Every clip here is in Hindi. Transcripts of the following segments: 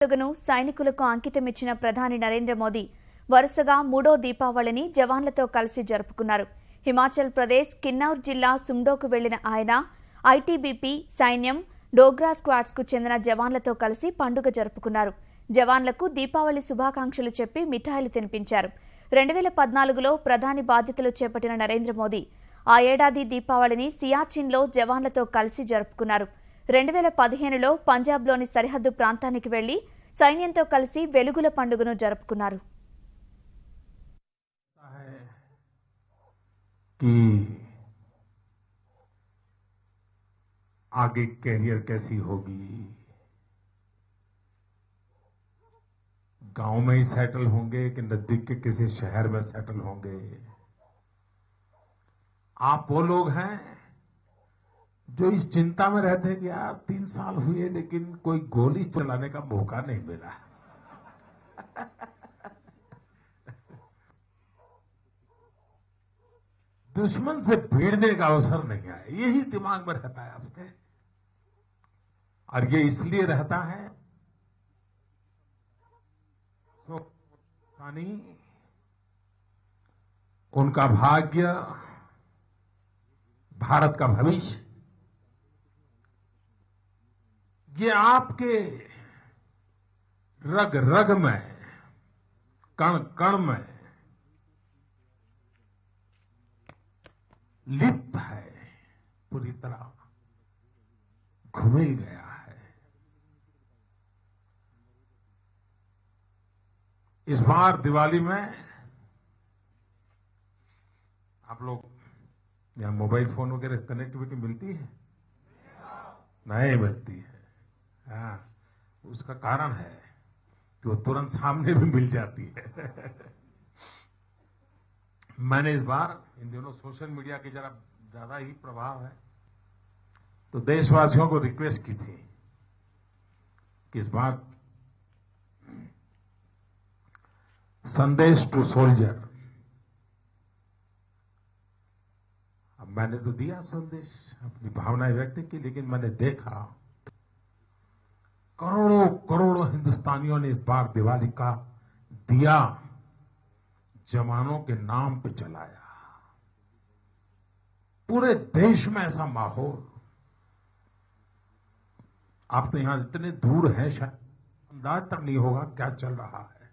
పండుగను సైనికులకు అంకితమిచ్చిన ప్రధాని నరేంద్ర మోదీ వరుసగా మూడో దీపావళిని జవాన్లతో కలిసి జరుపుకున్నారు. హిమాచల్ ప్రదేశ్ కిన్నౌర్ జిల్లా సుమ్డోకు వెళ్లిన ఆయన ఐటీబీపీ, సైన్యం, డోగ్రా స్క్వాడ్స్ కు చెందిన జవాన్లతో కలిసి పండుగ జరుపుకున్నారు. జవాన్లకు దీపావళి శుభాకాంక్షలు చెప్పి మిఠాయిలు తినిపించారు. 2014లో ప్రధాని బాధ్యతలు చేపట్టిన నరేంద్ర మోదీ ఆ ఏడాది దీపావళిని సియాచిన్లో జవాన్లతో కలిసి జరుపుకున్నారు. 2015లో పంజాబ్లోని సరిహద్దు ప్రాంతానికి వెళ్లి సైన్యంతో కలిసి వెలుగుల పండుగను జరుపుకున్నారు. आगे कैरियर कैसी होगी, गांव में ही सेटल होंगे कि नजदीक के किसी शहर में सेटल होंगे। आप वो लोग हैं जो इस चिंता में रहते हैं कि यार 3 साल हुए लेकिन कोई गोली चलाने का मौका नहीं मिला। दुश्मन से भिड़ने का अवसर नहीं आया, यही दिमाग में रहता है आपके। और ये इसलिए रहता है तो उनका भाग्य, भारत का भविष्य, ये आपके रग रग में, कण कण में लिप्त है, पूरी तरह घुमिल गया है। इस बार दिवाली में आप लोग यहां मोबाइल फोन वगैरह कनेक्टिविटी मिलती है? नहीं मिलती है। हाँ, उसका कारण है कि वो तुरंत सामने भी मिल जाती है। मैंने इस बार, इन दिनों सोशल मीडिया की जरा ज्यादा ही प्रभाव है, तो देशवासियों को रिक्वेस्ट की थी कि इस बार संदेश टू सोल्जर, अब मैंने तो दिया संदेश, अपनी भावनाएं व्यक्त की, लेकिन मैंने देखा करोड़ों करोड़ों हिंदुस्तानियों ने इस बार दिवाली का दिया जवानों के नाम पे जलाया। पूरे देश में ऐसा माहौल, आप तो यहां इतने दूर हैं, शायद अंदाज तक नहीं होगा क्या चल रहा है।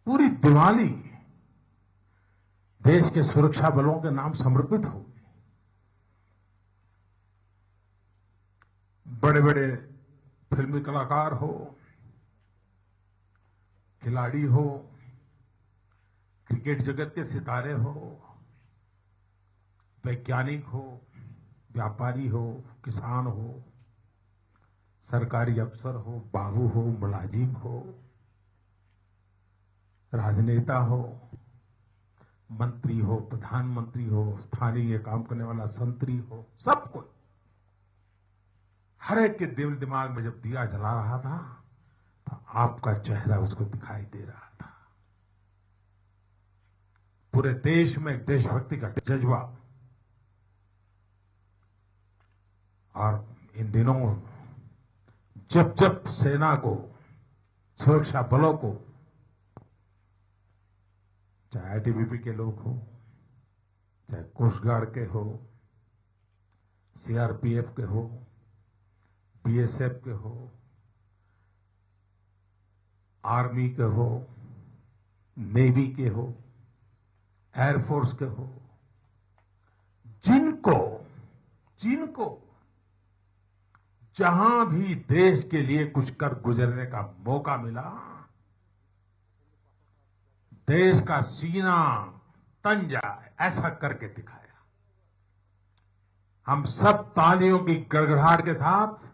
पूरी दिवाली देश के सुरक्षा बलों के नाम समर्पित होगी। बड़े बड़े फिल्मी कलाकार हो, खिलाड़ी हो, क्रिकेट जगत के सितारे हो, वैज्ञानिक हो, व्यापारी हो, किसान हो, सरकारी अफसर हो, बाबू हो, मुलाजिम हो, राजनेता हो, मंत्री हो, प्रधानमंत्री हो, स्थानीय काम करने वाला संतरी हो, सब कोई, हर एक के दिल दिमाग में जब दिया जला रहा था तो आपका चेहरा उसको दिखाई दे रहा था। पूरे देश में देशभक्ति का जज्बा, और इन दिनों जब जब सेना को, सुरक्षा बलों को, चाहे आईटीबीपी के लोग हो, चाहे कोस्ट गार्ड के हो, सीआरपीएफ के हो, बीएसएफ के हो, आर्मी के हो, नेवी के हो, एयरफोर्स के हो, जिनको जहां भी देश के लिए कुछ कर गुजरने का मौका मिला, देश का सीना तन जाए ऐसा करके दिखाया। हम सब तालियों की गड़गड़ाहट के साथ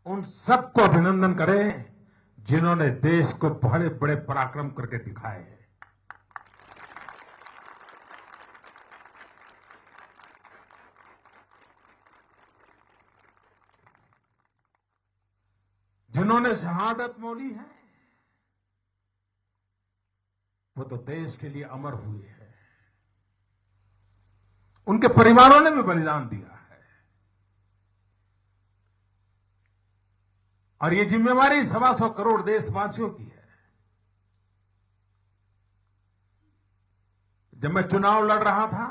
उन सबको अभिनंदन करें जिन्होंने देश को बड़े बड़े पराक्रम करके दिखाए हैं। जिन्होंने शहादत मोली है वो तो देश के लिए अमर हुए हैं, उनके परिवारों ने भी बलिदान दिया है। और ये जिम्मेवारी 125 करोड़ देशवासियों की है। जब मैं चुनाव लड़ रहा था,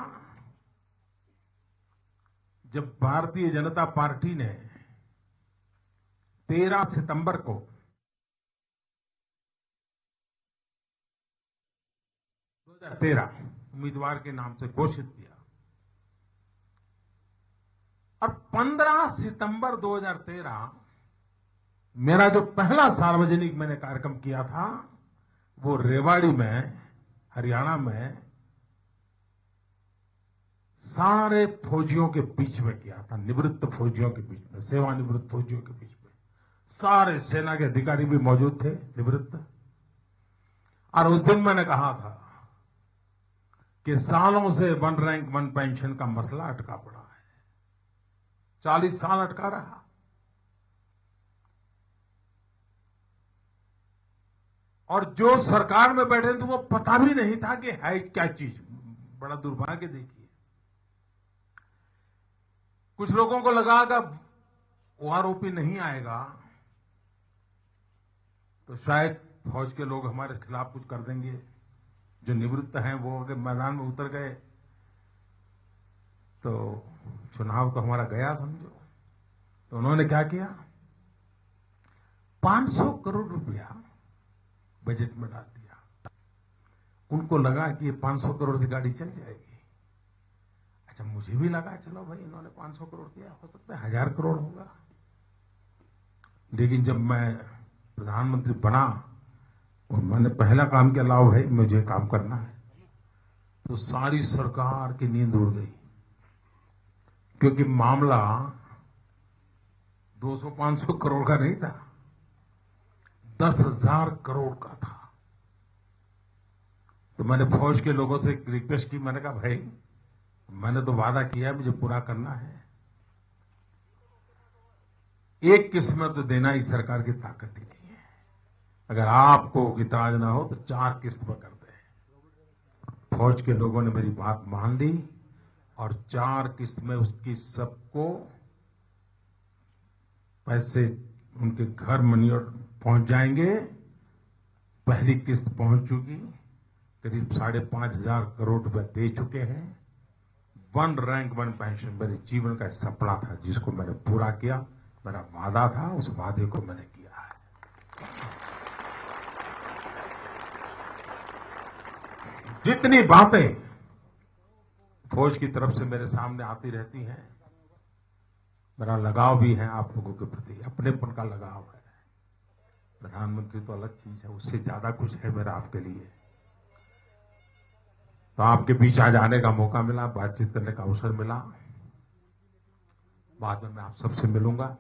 जब भारतीय जनता पार्टी ने 13 सितंबर को 2013 उम्मीदवार के नाम से घोषित किया और 15 सितंबर 2013 मेरा जो पहला सार्वजनिक मैंने कार्यक्रम किया था वो रेवाड़ी में, हरियाणा में सारे फौजियों के बीच में किया था, निवृत्त फौजियों के बीच में, सेवानिवृत्त फौजियों के बीच में। सारे सेना के अधिकारी भी मौजूद थे, निवृत्त। और उस दिन मैंने कहा था कि सालों से 1 रैंक 1 पेंशन का मसला अटका पड़ा है, 40 साल अटका रहा। और जो सरकार में बैठे थे वो पता भी नहीं था कि है क्या चीज। बड़ा दुर्भाग्य देखिए, कुछ लोगों को लगा कि ओआरओपी नहीं आएगा तो शायद फौज के लोग हमारे खिलाफ कुछ कर देंगे। जो निवृत्त हैं वो अगर मैदान में उतर गए तो चुनाव तो हमारा गया समझो। तो उन्होंने क्या किया, 500 करोड़ रुपया बजट में डाल दिया। उनको लगा कि ये 500 करोड़ से गाड़ी चल जाएगी। अच्छा, मुझे भी लगा चलो भाई इन्होंने 500 करोड़ दिया, हो सकता है 1000 करोड़ होगा। लेकिन जब मैं प्रधानमंत्री बना और मैंने पहला काम किया, लाओ भाई मुझे काम करना है, तो सारी सरकार की नींद उड़ गई। क्योंकि मामला 200-500 करोड़ का नहीं था, 10,000 करोड़ का था। तो मैंने फौज के लोगों से रिक्वेस्ट की, मैंने कहा भाई मैंने तो वादा किया है, मुझे पूरा करना है। एक किस्त में तो देना ही सरकार की ताकत ही नहीं है। अगर आपको इतराज ना हो तो 4 किस्त में कर दे। फौज के लोगों ने मेरी बात मान ली और 4 किस्त में उसकी सबको पैसे उनके घर मनी पहुंच जाएंगे। पहली किस्त पहुंच चुकी, करीब 5,500 करोड़ रुपए दे चुके हैं। 1 रैंक 1 पेंशन मेरे जीवन का सपना था जिसको मैंने पूरा किया। मेरा वादा था, उस वादे को मैंने किया है। जितनी बातें फौज की तरफ से मेरे सामने आती रहती हैं, मेरा लगाव भी है आप लोगों के प्रति, अपनेपन का लगाव है। प्रधानमंत्री तो अलग चीज है, उससे ज्यादा कुछ है मेरा आपके लिए। तो आपके बीच आज आने का मौका मिला, बातचीत करने का अवसर मिला। बाद में मैं आप सबसे मिलूंगा।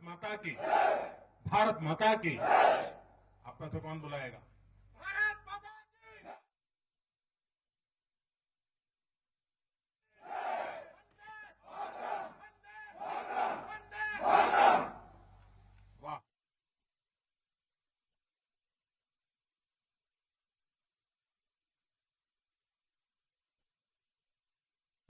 माता की, भारत माता की। आप में से कौन बुलाएगा?